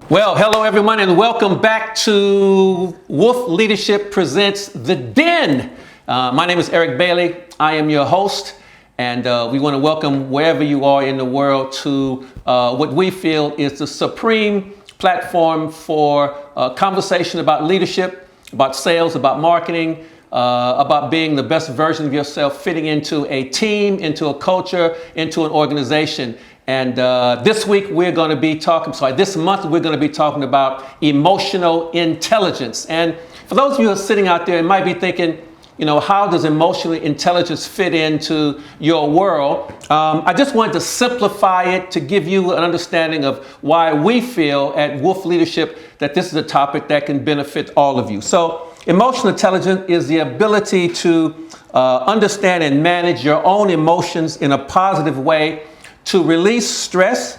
Well, hello everyone and welcome back to Wolf Leadership Presents The Den. My name is Eric Bailey. I am your host, and we want to welcome wherever you are in the world to what we feel is the supreme platform for conversation about leadership, about sales, about marketing, about being the best version of yourself, fitting into a team, into a culture, into an organization. And this week we're going to be this month we're going to be talking about emotional intelligence. And for those of you who are sitting out there and might be thinking, how does emotional intelligence fit into your world? I just wanted to simplify it to give you an understanding of why we feel at Wolf Leadership that this is a topic that can benefit all of you. So emotional intelligence is the ability to understand and manage your own emotions in a positive way, to release stress,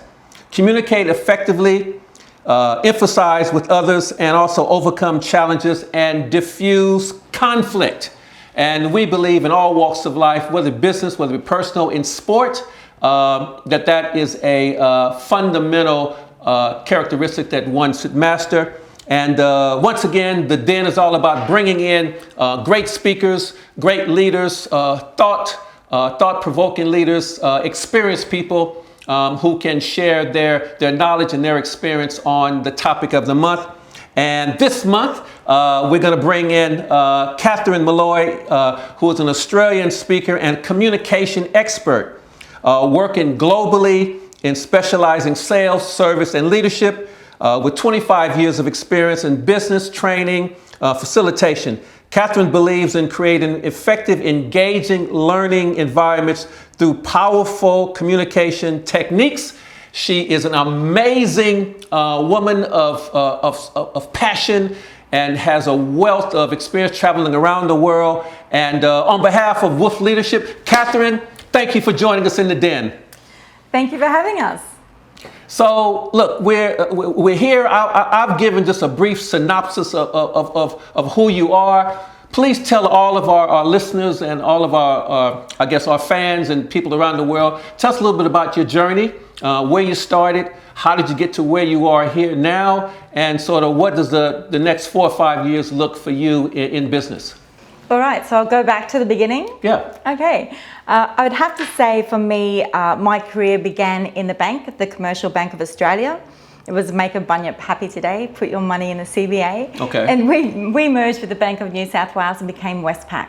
communicate effectively, emphasize with others, and also overcome challenges and diffuse conflict. And we believe in all walks of life, whether business, whether personal, in sport, that is a fundamental characteristic that one should master. And once again, the Den is all about bringing in great speakers, great leaders, thought-provoking leaders, experienced people who can share their knowledge and their experience on the topic of the month. And this month, we're going to bring in Catherine Molloy, who is an Australian speaker and communication expert, working globally in specializing sales, service, and leadership, with 25 years of experience in business training, facilitation. Catherine believes in creating effective, engaging learning environments through powerful communication techniques. She is an amazing woman of passion and has a wealth of experience traveling around the world. And on behalf of Wolf Leadership, Catherine, thank you for joining us in the Den. Thank you for having us. So, look, we're here. I've given just a brief synopsis of who you are. Please tell all of our listeners and all of our fans and people around the world, tell us a little bit about your journey, where you started, how did you get to where you are here now, and sort of what does the next 4 or 5 years look for you in business? All right, so I'll go back to the beginning. Yeah. Okay. I would have to say for me, my career began in the bank, the Commercial Bank of Australia. It was make a bunyip happy today, put your money in the CBA. Okay. And we merged with the Bank of New South Wales and became Westpac.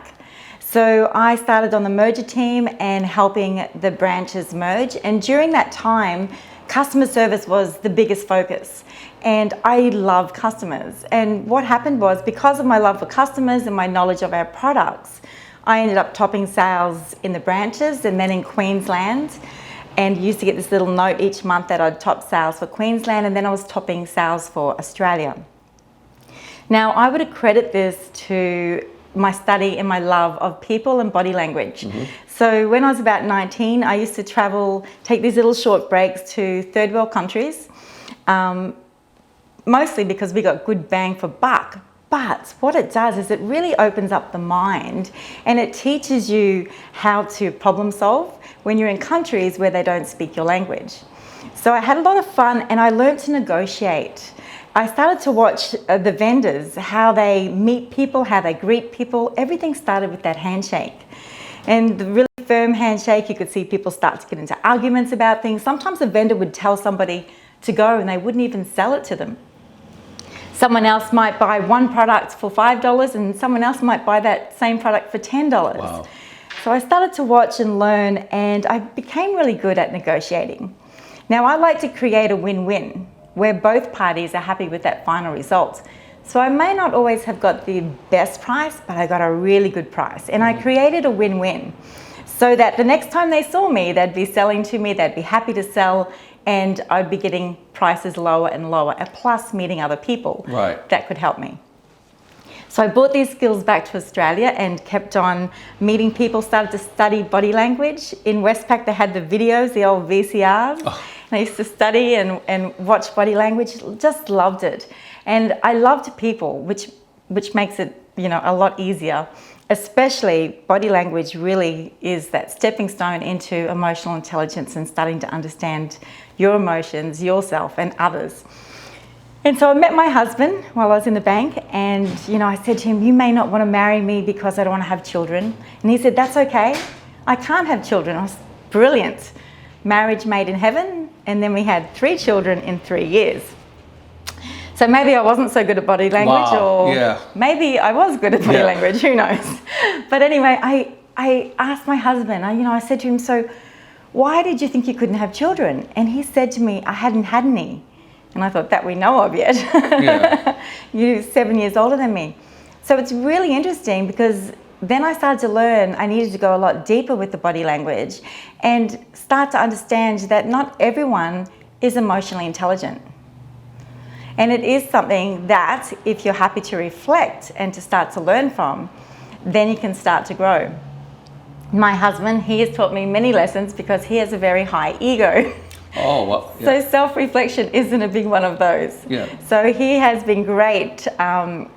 So I started on the merger team and helping the branches merge. And during that time, customer service was the biggest focus. And I love customers. And what happened was, because of my love for customers and my knowledge of our products, I ended up topping sales in the branches and then in Queensland, and used to get this little note each month that I'd top sales for Queensland, and then I was topping sales for Australia. Now, I would accredit this to my study and my love of people and body language. Mm-hmm. So when I was about 19, I used to travel, take these little short breaks to third world countries, mostly because we got good bang for buck. But what it does is it really opens up the mind, and it teaches you how to problem solve when you're in countries where they don't speak your language. So I had a lot of fun, and I learned to negotiate. I started to watch the vendors, how they meet people, how they greet people. Everything started with that handshake. And the really firm handshake, you could see people start to get into arguments about things. Sometimes a vendor would tell somebody to go and they wouldn't even sell it to them. Someone else might buy one product for $5 and someone else might buy that same product for $10. Wow. So I started to watch and learn, and I became really good at negotiating. Now, I like to create a win-win where both parties are happy with that final result. So I may not always have got the best price, but I got a really good price. And I created a win-win so that the next time they saw me, they'd be selling to me, they'd be happy to sell, and I'd be getting prices lower and lower, plus meeting other people that could help me. So I brought these skills back to Australia and kept on meeting people, started to study body language. In Westpac, they had the videos, the old VCRs. Oh. And I used to study and watch body language, just loved it. And I loved people, which makes it, a lot easier especially body language really is that stepping stone into emotional intelligence and starting to understand your emotions, yourself and others. And so I met my husband while I was in the bank, and I said to him, you may not want to marry me because I don't want to have children. And he said, that's okay. I can't have children. I was brilliant. Marriage made in heaven. And then we had 3 children in 3 years. So maybe I wasn't so good at body language, or maybe I was good at body language, who knows. But anyway, I asked my husband, I said to him, so why did you think you couldn't have children? And he said to me, I hadn't had any. And I thought, that we know of yet. You're 7 years older than me. So it's really interesting, because then I started to learn I needed to go a lot deeper with the body language and start to understand that not everyone is emotionally intelligent. And it is something that if you're happy to reflect and to start to learn from, then you can start to grow. My husband, he has taught me many lessons because he has a very high ego. Oh, well, So self-reflection isn't a big one of those. So he has been great,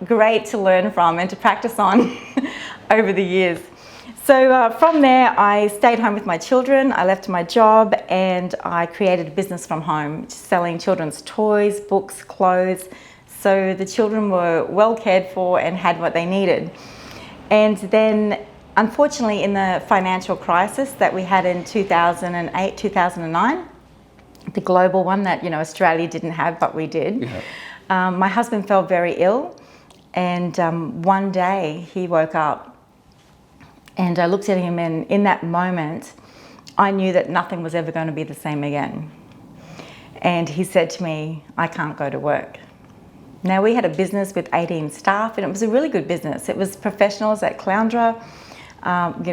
great to learn from and to practice on over the years. So from there, I stayed home with my children. I left my job and I created a business from home, selling children's toys, books, clothes. So the children were well cared for and had what they needed. And then, unfortunately, in the financial crisis that we had in 2008, 2009, the global one that Australia didn't have, but we did. My husband fell very ill, and one day he woke up, and I looked at him, and in that moment, I knew that nothing was ever going to be the same again. And he said to me, I can't go to work. Now, we had a business with 18 staff, and it was a really good business. It was professionals at Cloundra,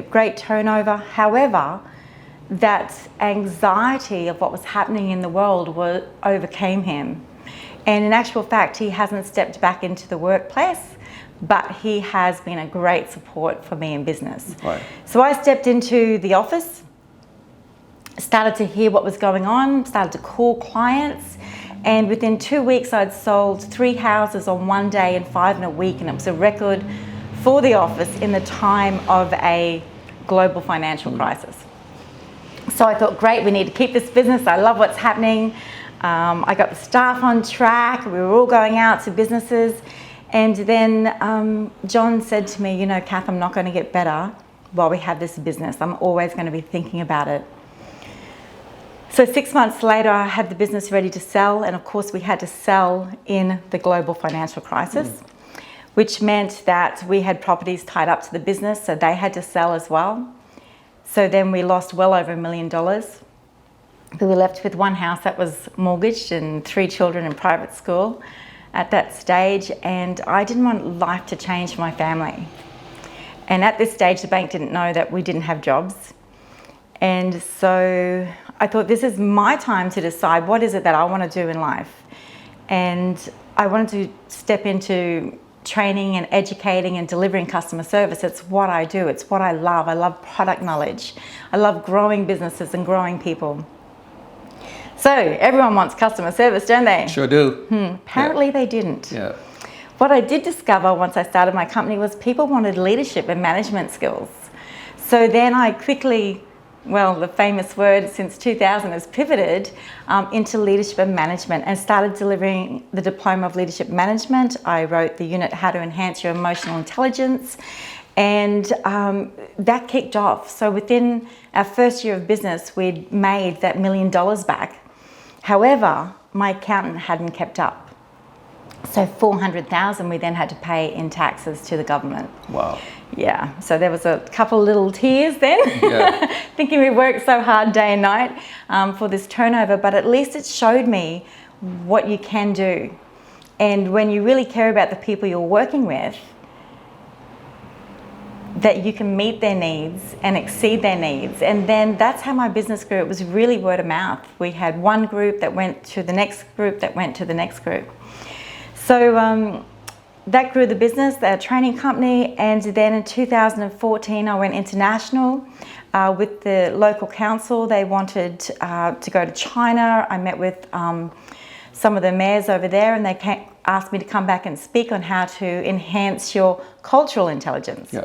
great turnover. However, that anxiety of what was happening in the world overcame him. And in actual fact, he hasn't stepped back into the workplace, but he has been a great support for me in business. Right. So I stepped into the office, started to hear what was going on, started to call clients, and within 2 weeks I'd sold 3 houses on one day and 5 in a week, and it was a record for the office in the time of a global financial crisis. So I thought, great, we need to keep this business. I love what's happening. I got the staff on track. We were all going out to businesses. And then John said to me, Kath, I'm not going to get better while we have this business. I'm always going to be thinking about it. So 6 months later, I had the business ready to sell. And of course, we had to sell in the global financial crisis, which meant that we had properties tied up to the business. So they had to sell as well. So then we lost well over $1 million. We were left with 1 house that was mortgaged and 3 children in private school at that stage. And I didn't want life to change for my family. And at this stage, the bank didn't know that we didn't have jobs. And so I thought, this is my time to decide what is it that I want to do in life. And I wanted to step into training and educating and delivering customer service. It's what I do. It's what I love. I love product knowledge. I love growing businesses and growing people. So everyone wants customer service, don't they? Sure do. Apparently they didn't. What I did discover once I started my company was people wanted leadership and management skills. So then I quickly, the famous word since 2000 has pivoted into leadership and management and started delivering the Diploma of Leadership Management. I wrote the unit, How to Enhance Your Emotional Intelligence, and that kicked off. So within our first year of business, we'd made that $1 million back. However, my accountant hadn't kept up. So $400,000 we then had to pay in taxes to the government. Wow. Yeah, so there was a couple little tears then, thinking we worked so hard day and night for this turnover, but at least it showed me what you can do. And when you really care about the people you're working with, that you can meet their needs and exceed their needs. And then that's how my business grew. It was really word of mouth. We had one group that went to the next group that went to the next group. So that grew the business, the training company, and then in 2014 I went international with the local council. They wanted to go to China. I met with some of the mayors over there, and they asked me to come back and speak on how to enhance your cultural intelligence.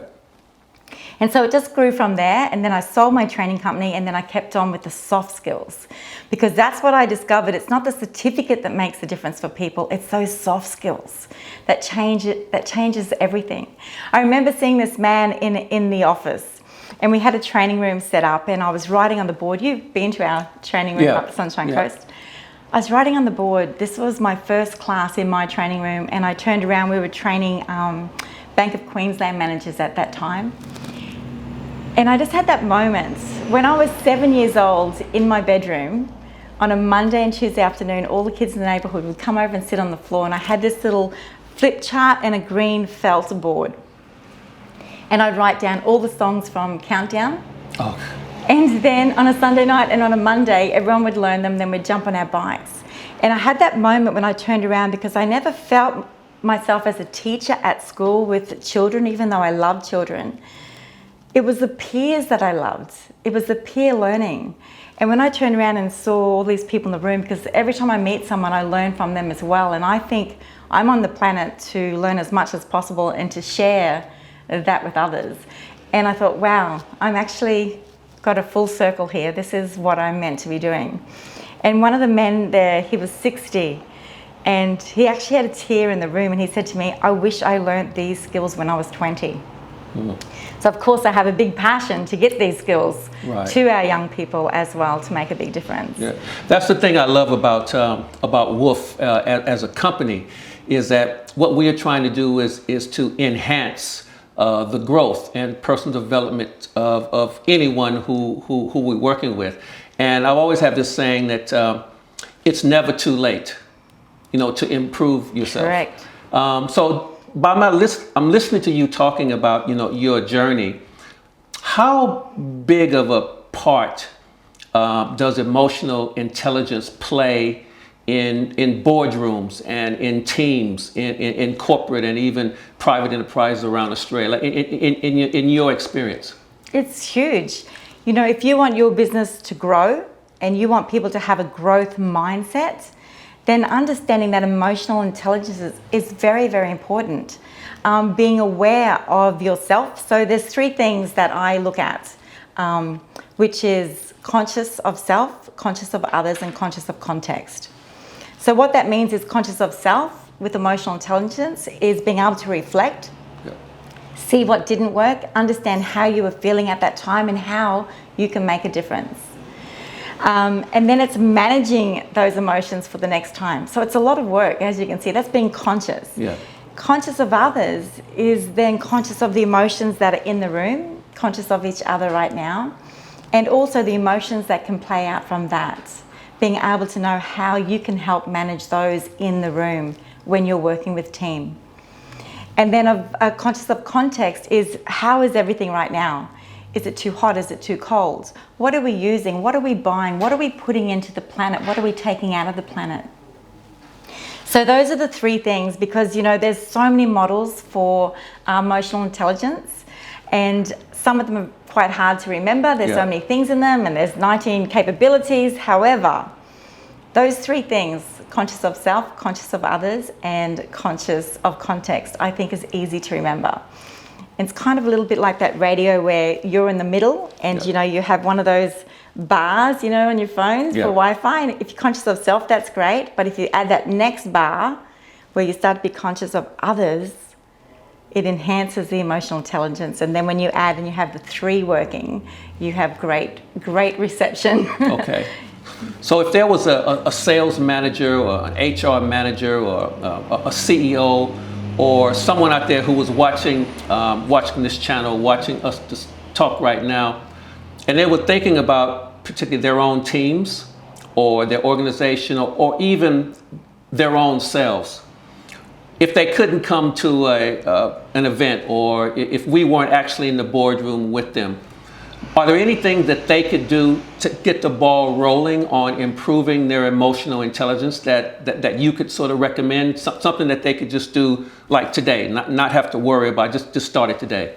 And so it just grew from there, and then I sold my training company, and then I kept on with the soft skills, because that's what I discovered. It's not the certificate that makes the difference for people, it's those soft skills that changes everything. I remember seeing this man in the office, and we had a training room set up, and I was writing on the board. You've been to our training room up the Sunshine Coast. I was writing on the board. This was my first class in my training room, and I turned around. We were training Bank of Queensland managers at that time. And I just had that moment when I was 7 years old in my bedroom on a Monday and Tuesday afternoon. All the kids in the neighbourhood would come over and sit on the floor, and I had this little flip chart and a green felt board, and I'd write down all the songs from Countdown. Oh. And then on a Sunday night and on a Monday, everyone would learn them, then we'd jump on our bikes. And I had that moment when I turned around, because I never felt myself as a teacher at school with children, even though I loved children. It was the peers that I loved. It was the peer learning. And when I turned around and saw all these people in the room, because every time I meet someone, I learn from them as well. And I think I'm on the planet to learn as much as possible and to share that with others. And I thought, wow, I'm actually got a full circle here. This is what I'm meant to be doing. And one of the men there, he was 60, and he actually had a tear in the room, and he said to me, I wish I learnt these skills when I was 20. So of course I have a big passion to get these skills to our young people as well, to make a big difference. Yeah. That's the thing I love about Wolf as a company, is that what we are trying to do is to enhance the growth and personal development of anyone who we're working with. And I always have this saying that it's never too late, to improve yourself. Correct. So by my list, I'm listening to you talking about, your journey. How big of a part does emotional intelligence play in boardrooms and in teams, in corporate and even private enterprises around Australia, in your experience? It's huge. If you want your business to grow and you want people to have a growth mindset, then understanding that emotional intelligence is very, very important. Being aware of yourself. So there's 3 things that I look at, which is conscious of self, conscious of others, and conscious of context. So what that means is conscious of self with emotional intelligence is being able to reflect, see what didn't work, understand how you were feeling at that time and how you can make a difference. And then it's managing those emotions for the next time. So it's a lot of work, as you can see. That's being conscious. Yeah. Conscious of others is then conscious of the emotions that are in the room, conscious of each other right now, and also the emotions that can play out from that. Being able to know how you can help manage those in the room when you're working with team. And then conscious of context is, how is everything right now? Is it too hot? Is it too cold? What are we using? What are we buying? What are we putting into the planet? What are we taking out of the planet? So those are the 3 things, because there's so many models for emotional intelligence, and some of them are quite hard to remember. There's so many things in them, and there's 19 capabilities. However, those 3 things, conscious of self, conscious of others, and conscious of context, I think is easy to remember. It's kind of a little bit like that radio where you're in the middle, and you have one of those bars, on your phones for Wi-Fi. And if you're conscious of self, that's great. But if you add that next bar where you start to be conscious of others, it enhances the emotional intelligence. And then when you add and you have the 3 working, you have great reception. Okay. So if there was a sales manager or an HR manager or a CEO or someone out there who was watching this channel, watching us just talk right now, and they were thinking about particularly their own teams or their organization or even their own selves, if they couldn't come to an event, or if we weren't actually in the boardroom with them, are there anything that they could do to get the ball rolling on improving their emotional intelligence that you could sort of recommend? Something that they could just do like today, not have to worry about, just start it today?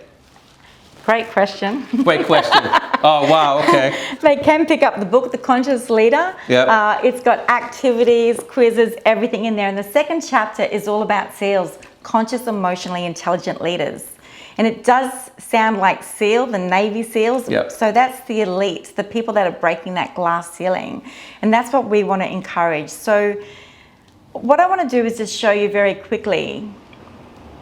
Great question. Great question. Oh, wow, okay. They can pick up the book, The Conscious Leader. Yep. It's got activities, quizzes, everything in there. And the second chapter is all about sales, conscious, emotionally intelligent leaders. And it does sound like SEAL, the Navy SEALs. Yep. So that's the elite, the people that are breaking that glass ceiling. And that's what we want to encourage. So what I want to do is just show you very quickly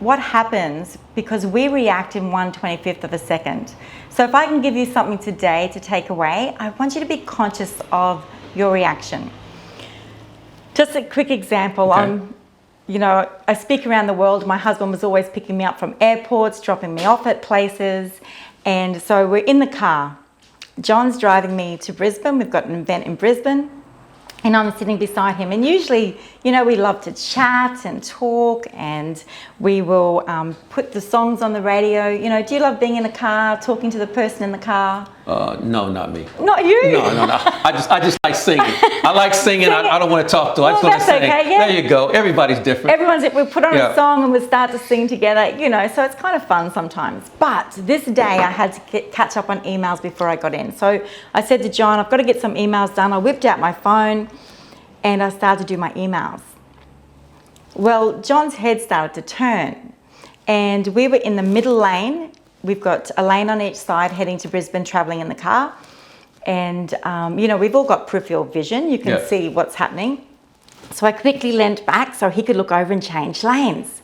what happens because we react in 1/25th of a second. So if I can give you something today to take away, I want you to be conscious of your reaction. Just a quick example. Okay. I speak around the world. My husband was always picking me up from airports, dropping me off at places. And so we're in the car. John's driving me to Brisbane. We've got an event in Brisbane. And I'm sitting beside him. And usually, we love to chat and talk, and we will put the songs on the radio. Do you love being in a car, talking to the person in the car? No, not me. Not you? No. I just like singing. I like singing. I don't want to talk to. I just want to sing. Okay, yeah. There you go. Everybody's different. We put on a song and we start to sing together, so it's kind of fun sometimes. But this day I had to catch up on emails before I got in. So I said to John, I've got to get some emails done. I whipped out my phone and I started to do my emails. Well, John's head started to turn and we were in the middle lane. We've got a lane on each side heading to Brisbane, travelling in the car. And, we've all got peripheral vision. You can see what's happening. So I quickly leant back so he could look over and change lanes.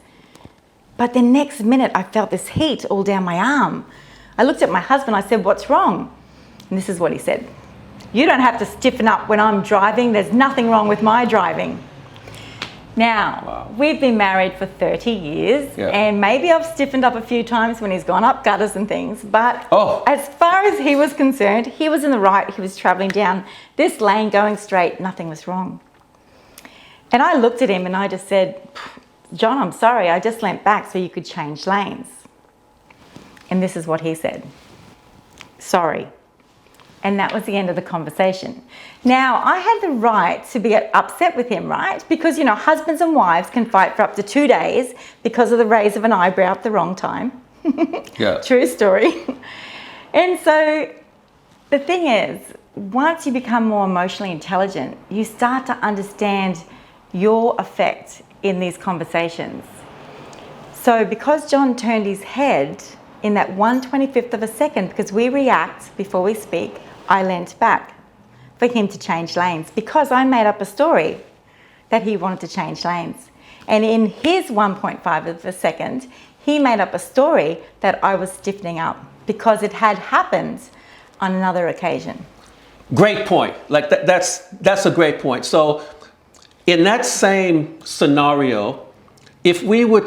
But the next minute, I felt this heat all down my arm. I looked at my husband. I said, "What's wrong?" And this is what he said. "You don't have to stiffen up when I'm driving. There's nothing wrong with my driving." Now, We've been married for 30 years, and maybe I've stiffened up a few times when he's gone up gutters and things, but as far as he was concerned, he was in the right. He was travelling down this lane, going straight. Nothing was wrong. And I looked at him and I just said, "John, I'm sorry. I just leant back so you could change lanes." And this is what he said. "Sorry." And that was the end of the conversation. Now, I had the right to be upset with him, right? Because, husbands and wives can fight for up to 2 days because of the raise of an eyebrow at the wrong time. True story. And so the thing is, once you become more emotionally intelligent, you start to understand your effect in these conversations. So because John turned his head in that 1/25th of a second, because we react before we speak, I leant back for him to change lanes because I made up a story that he wanted to change lanes. And in his 1.5 of a second, he made up a story that I was stiffening up because it had happened on another occasion. Great point. Like that's a great point. So in that same scenario, if we were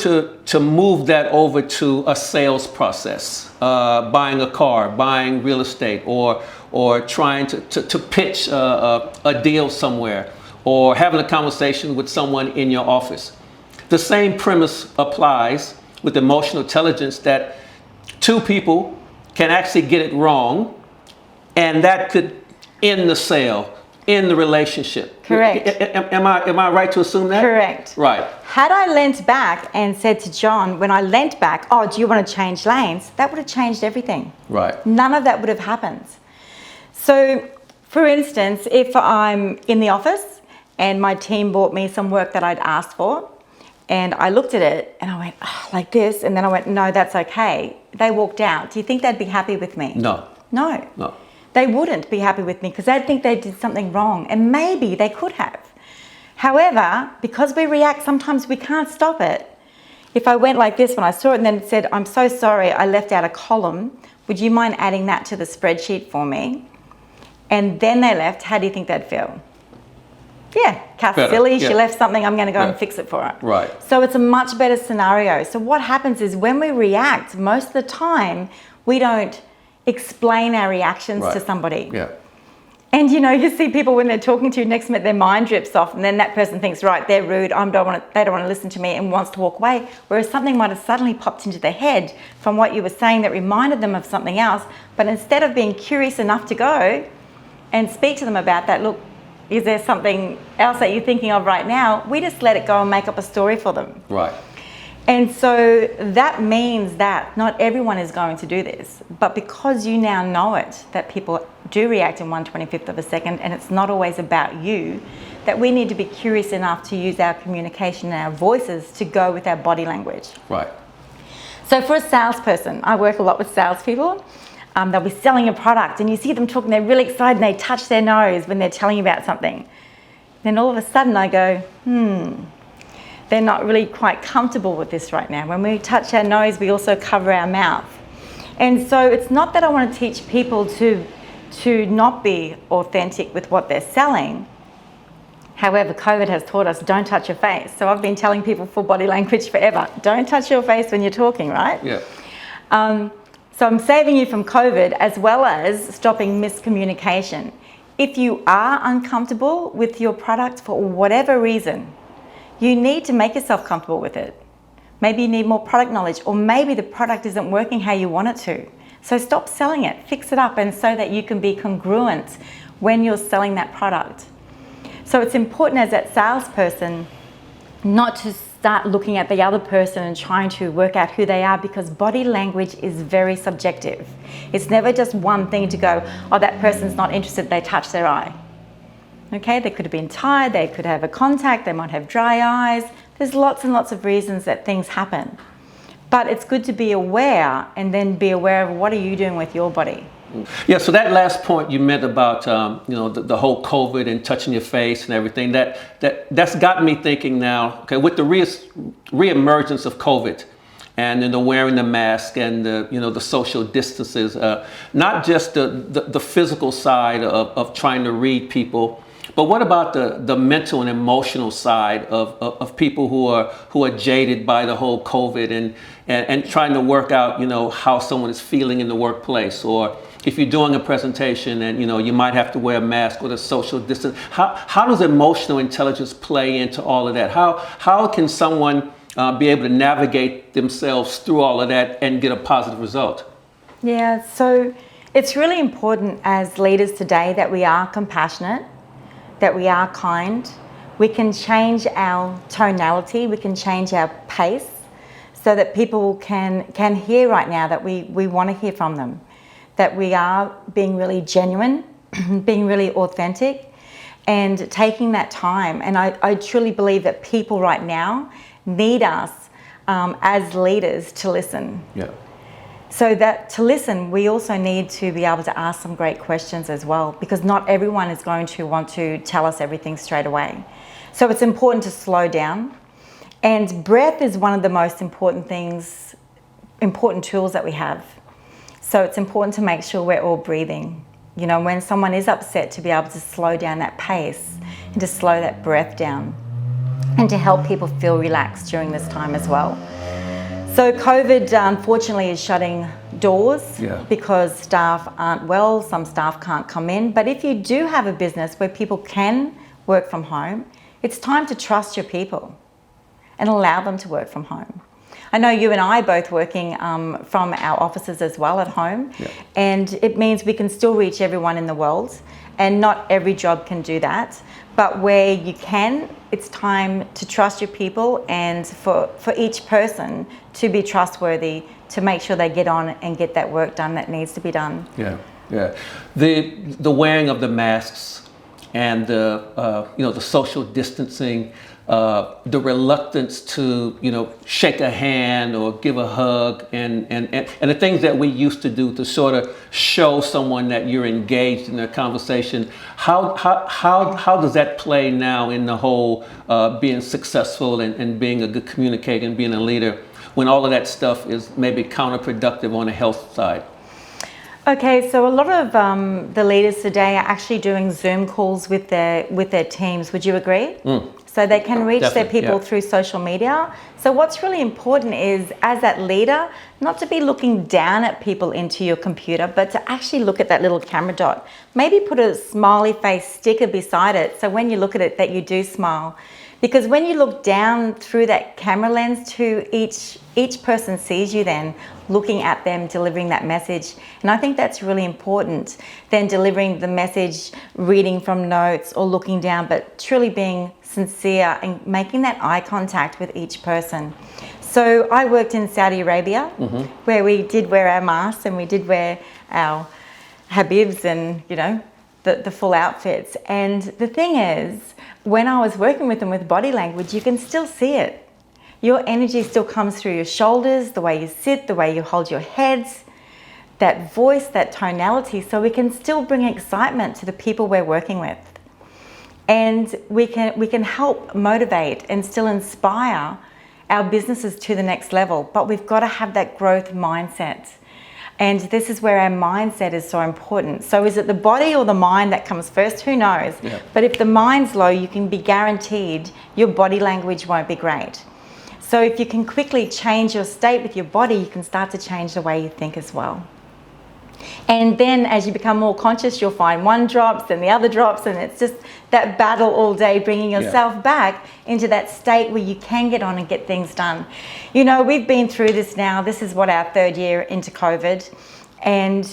to move that over to a sales process, buying a car, buying real estate, or trying to pitch a deal somewhere, or having a conversation with someone in your office, the same premise applies with emotional intelligence that two people can actually get it wrong, and that could end the sale, end the relationship. Correct. Am I right to assume that? Correct. Right. Had I leant back and said to John, when I leant back, "Oh, do you want to change lanes?" That would have changed everything. Right. None of that would have happened. So, for instance, if I'm in the office and my team brought me some work that I'd asked for, and I looked at it and I went, like this, and then I went, "No, that's okay." They walked out. Do you think they'd be happy with me? No. No. No. They wouldn't be happy with me because they'd think they did something wrong, and maybe they could have. However, because we react, sometimes we can't stop it. If I went like this when I saw it and then it said, "I'm so sorry, I left out a column. Would you mind adding that to the spreadsheet for me?" And then they left, how do you think they'd feel? Yeah, Kath, silly, she left something, I'm going to go and fix it for her. Right. So it's a much better scenario. So what happens is when we react, most of the time, we don't explain our reactions to somebody. Yeah. And you see people when they're talking to you, next minute their mind drips off, and then that person thinks, right, they're rude, they don't want to listen to me, and wants to walk away. Whereas something might have suddenly popped into their head from what you were saying that reminded them of something else. But instead of being curious enough to go and speak to them about that, look, is there something else that you're thinking of right now? We just let it go and make up a story for them. Right. And so that means that not everyone is going to do this, but because you now know it, that people do react in 1/25th of a second, and it's not always about you, that we need to be curious enough to use our communication and our voices to go with our body language. Right. So for a salesperson, I work a lot with salespeople. They'll be selling a product and you see them talking, they're really excited and they touch their nose when they're telling you about something. Then all of a sudden I go, they're not really quite comfortable with this right now. When we touch our nose, we also cover our mouth. And so it's not that I want to teach people to not be authentic with what they're selling. However, COVID has taught us don't touch your face. So I've been telling people for body language forever, don't touch your face when you're talking, right? Yeah. So I'm saving you from COVID as well as stopping miscommunication. If you are uncomfortable with your product for whatever reason, you need to make yourself comfortable with it. Maybe you need more product knowledge, or maybe the product isn't working how you want it to. So stop selling it, fix it up, and so that you can be congruent when you're selling that product. So it's important as that salesperson not to start looking at the other person and trying to work out who they are, because body language is very subjective. It's never just one thing to go, oh, that person's not interested, they touch their eye. Okay, they could have been tired, they could have a contact, they might have dry eyes. There's lots and lots of reasons that things happen. But it's good to be aware and then be aware of what are you doing with your body. Yeah, so that last point you meant about the whole COVID and touching your face and everything, that's got me thinking now, okay, with the reemergence of COVID and the wearing the mask and the social distances, not just the physical side of trying to read people, but what about the mental and emotional side of people who are jaded by the whole COVID and trying to work out how someone is feeling in the workplace, or if you're doing a presentation and you might have to wear a mask or the social distance. How does emotional intelligence play into all of that? How can someone be able to navigate themselves through all of that and get a positive result? Yeah, so it's really important as leaders today that we are compassionate, that we are kind. We can change our tonality, we can change our pace so that people can hear right now that we want to hear from them, that we are being really genuine, being really authentic, and taking that time. And I truly believe that people right now need us as leaders to listen. Yeah. So that to listen, we also need to be able to ask some great questions as well, because not everyone is going to want to tell us everything straight away. So it's important to slow down. And breath is one of the most important tools that we have. So it's important to make sure we're all breathing. When someone is upset, to be able to slow down that pace and to slow that breath down and to help people feel relaxed during this time as well. So COVID, unfortunately, is shutting doors because staff aren't well, some staff can't come in. But if you do have a business where people can work from home, it's time to trust your people and allow them to work from home. I know you and I are both working from our offices as well at home, and it means we can still reach everyone in the world, and not every job can do that. But where you can, it's time to trust your people, and for each person to be trustworthy, to make sure they get on and get that work done that needs to be done. Yeah. The wearing of the masks and the social distancing, the reluctance to shake a hand or give a hug, and the things that we used to do to sort of show someone that you're engaged in their conversation. How does that play now in the whole being successful and being a good communicator and being a leader, when all of that stuff is maybe counterproductive on the health side? Okay, so a lot of the leaders today are actually doing Zoom calls with their teams. Would you agree? So they can reach their people through social media. So what's really important is, as that leader, not to be looking down at people into your computer, but to actually look at that little camera dot. Maybe put a smiley face sticker beside it, so when you look at it that you do smile. Because when you look down through that camera lens to each person sees you then looking at them, delivering that message. And I think that's really important than delivering the message, reading from notes or looking down, but truly being sincere and making that eye contact with each person. So I worked in Saudi Arabia, where we did wear our masks and we did wear our habibs and, the full outfits. And the thing is, when I was working with them with body language, you can still see it. Your energy still comes through your shoulders, the way you sit, the way you hold your heads, that voice, that tonality, so we can still bring excitement to the people we're working with. And we can help motivate and still inspire our businesses to the next level, but we've got to have that growth mindset. And this is where our mindset is so important. So is it the body or the mind that comes first? Who knows? Yeah. But if the mind's low, you can be guaranteed your body language won't be great. So if you can quickly change your state with your body, you can start to change the way you think as well. And then as you become more conscious, you'll find one drops and the other drops, and it's just that battle all day, bringing yourself back into that state where you can get on and get things done. You know, we've been through this now. This is what, our 3rd year into COVID, and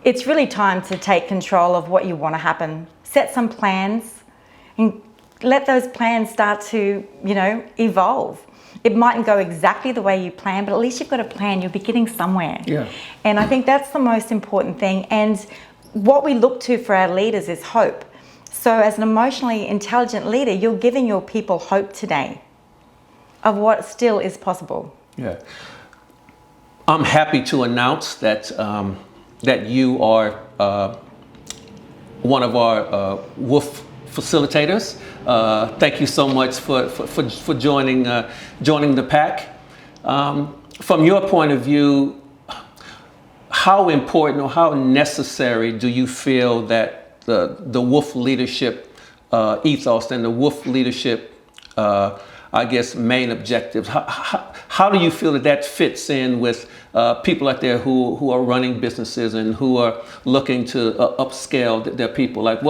it's really time to take control of what you want to happen. Set some plans and let those plans start to, you know, evolve. It mightn't go exactly the way you plan, but at least you've got a plan. You'll be getting somewhere. Yeah. And I think that's the most important thing. And what we look to for our leaders is hope. So as an emotionally intelligent leader, you're giving your people hope today of what still is possible. Yeah. I'm happy to announce that that you are one of our Wolf facilitators. Thank you so much for joining the pack. From your point of view, how important or how necessary do you feel that the Wolf leadership ethos and the Wolf leadership, I guess, main objectives? How do you feel that fits in with people out there who are running businesses and who are looking to upscale their people? Like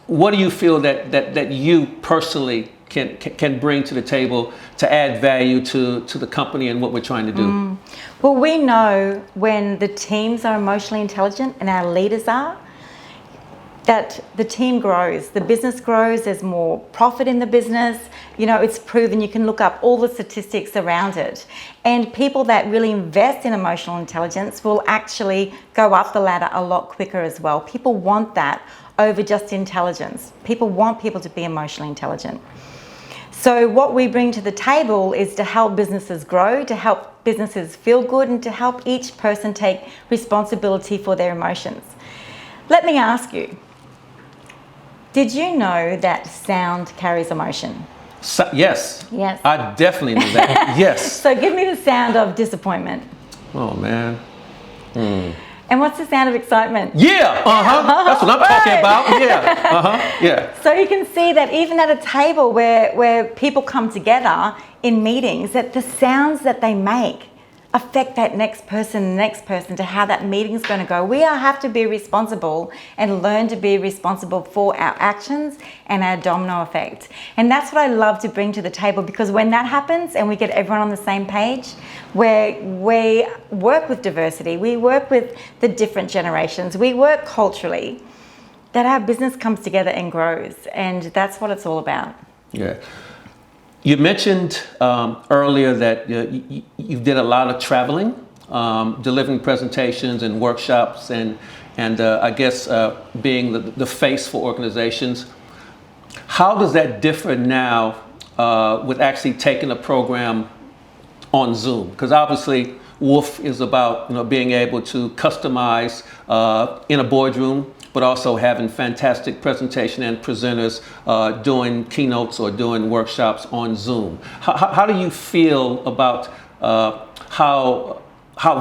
what do you feel that you personally can bring to the table to add value to the company and what we're trying to do? Well, we know when the teams are emotionally intelligent and our leaders are, that the team grows, the business grows, there's more profit in the business. You know, it's proven. You can look up all the statistics around it. And people that really invest in emotional intelligence will actually go up the ladder a lot quicker as well. People want that over just intelligence. People want people to be emotionally intelligent. So what we bring to the table is to help businesses grow, to help businesses feel good, and to help each person take responsibility for their emotions. Let me ask you, did you know that sound carries emotion? So, yes. Yes. I definitely knew that. Yes. So give me the sound of disappointment. Oh, man. And what's the sound of excitement? Yeah, that's what I'm talking about. Yeah, yeah. So you can see that even at a table where people come together in meetings, that the sounds that they make affect that next person to how that meeting's going to go. We have to be responsible and learn to be responsible for our actions and our domino effect. And that's what I love to bring to the table, because when that happens and we get everyone on the same page, where we work with diversity, we work with the different generations, we work culturally, that our business comes together and grows. And that's what it's all about. Yeah. You mentioned earlier that you did a lot of traveling, delivering presentations and workshops, and I guess being the face for organizations. How does that differ now with actually taking a program on Zoom? Because obviously Wolf is about being able to customize in a boardroom, but also having fantastic presentation and presenters doing keynotes or doing workshops on Zoom. How do you feel about how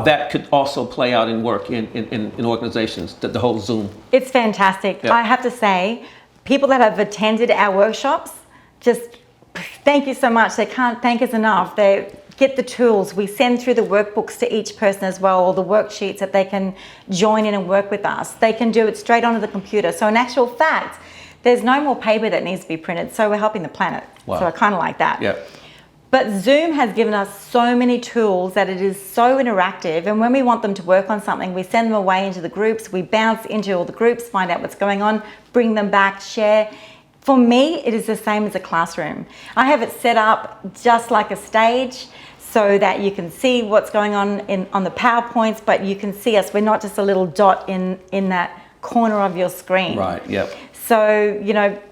that could also play out in work in organizations, the whole Zoom? It's fantastic. Yeah. I have to say, people that have attended our workshops, just thank you so much. They can't thank us enough. They get the tools. We send through the workbooks to each person as well, or the worksheets that they can join in and work with us. They can do it straight onto the computer. So in actual fact, there's no more paper that needs to be printed. So we're helping the planet. Wow. So I kind of like that. Yeah. But Zoom has given us so many tools that it is so interactive. And when we want them to work on something, we send them away into the groups. We bounce into all the groups, find out what's going on, bring them back, share. For me, it is the same as a classroom. I have it set up just like a stage, so that you can see what's going on on the PowerPoints, but you can see us. We're not just a little dot in that corner of your screen. Right, yep. So,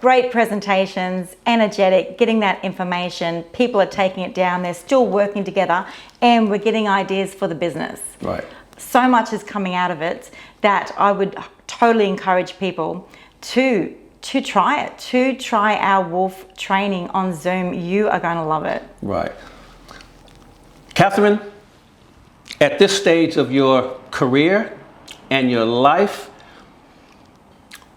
great presentations, energetic, getting that information. People are taking it down. They're still working together, and we're getting ideas for the business. Right. So much is coming out of it that I would totally encourage people to try it, to try our Wolf training on Zoom. You are going to love it. Right. Katherine, at this stage of your career and your life,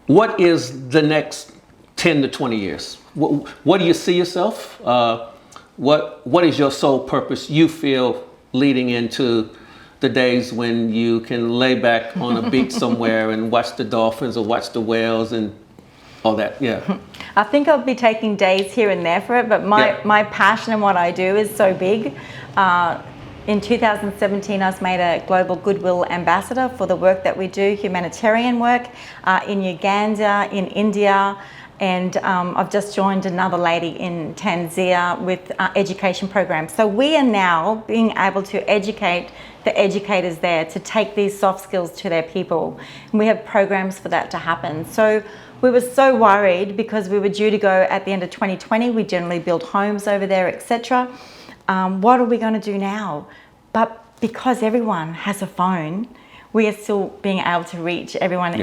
what is the next 10 to 20 years? What do you see yourself? What is your sole purpose you feel leading into the days when you can lay back on a beach somewhere and watch the dolphins or watch the whales and all that? Yeah. I think I'll be taking days here and there for it, but my passion and what I do is so big. In 2017, I was made a Global Goodwill Ambassador for the work that we do, humanitarian work in Uganda, in India, and I've just joined another lady in Tanzania with education programs. So we are now being able to educate the educators there to take these soft skills to their people. And we have programs for that to happen. So we were so worried because we were due to go at the end of 2020. We generally build homes over there, etc. What are we going to do now? But because everyone has a phone, we are still being able to reach everyone,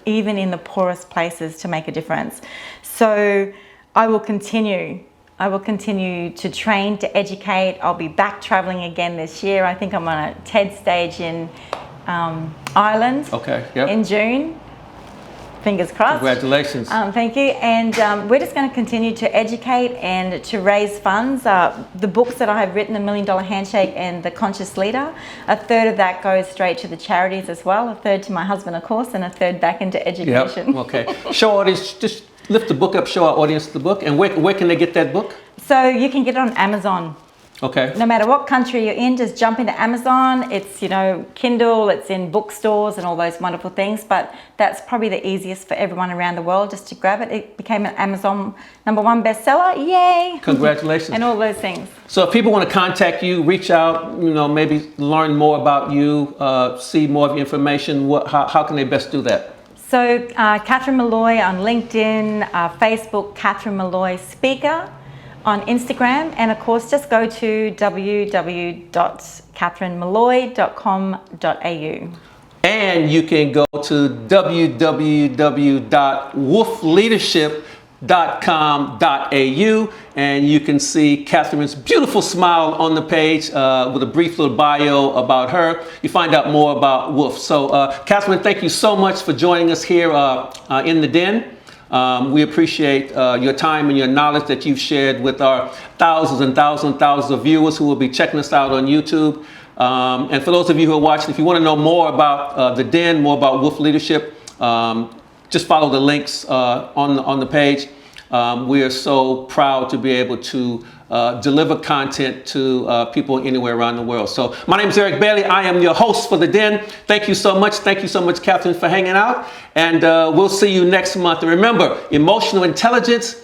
even in the poorest places, to make a difference. So I will continue to train, to educate. I'll be back traveling again this year. I think I'm on a TED stage in Ireland in June. Fingers crossed. Congratulations. Thank you. And we're just going to continue to educate and to raise funds. The books that I have written, The $1 Million Handshake and The Conscious Leader, a third of that goes straight to the charities as well, a third to my husband, of course, and a third back into education. Yep. Okay. Show audience, just lift the book up, show our audience the book. And where can they get that book? So you can get it on Amazon. Okay. No matter what country you're in, just jump into Amazon. It's, Kindle, it's in bookstores and all those wonderful things, but that's probably the easiest for everyone around the world just to grab it. It became an Amazon #1 bestseller. Yay! Congratulations. And all those things. So if people want to contact you, reach out, maybe learn more about you, see more of your information, how can they best do that? So Catherine Molloy on LinkedIn, Facebook, Catherine Molloy Speaker. On Instagram, and of course just go to www.catherinemolloy.com.au. And you can go to www.wolfleadership.com.au and you can see Katherine's beautiful smile on the page with a brief little bio about her. You find out more about Wolf. So Katherine, thank you so much for joining us here in the Den. We appreciate your time and your knowledge that you've shared with our thousands and thousands and thousands of viewers who will be checking us out on YouTube. And for those of you who are watching, if you want to know more about the Den, more about Wolf Leadership, just follow the links on the page. We are so proud to be able to deliver content to people anywhere around the world. So my name is Eric Bailey. I am your host for the Den. Thank you so much. Thank you so much, Katherine, for hanging out. And we'll see you next month. And remember, emotional intelligence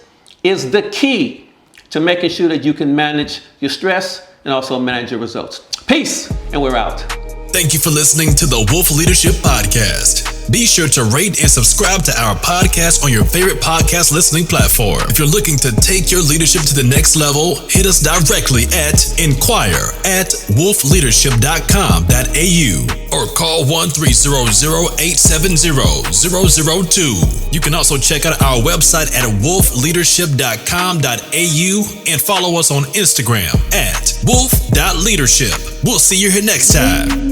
is the key to making sure that you can manage your stress and also manage your results. Peace, and we're out. Thank you for listening to the Wolf Leadership Podcast. Be sure to rate and subscribe to our podcast on your favorite podcast listening platform. If you're looking to take your leadership to the next level, hit us directly at inquire@wolfleadership.com.au or call 1-300-870-002. You can also check out our website at wolfleadership.com.au and follow us on Instagram at wolf.leadership. We'll see you here next time.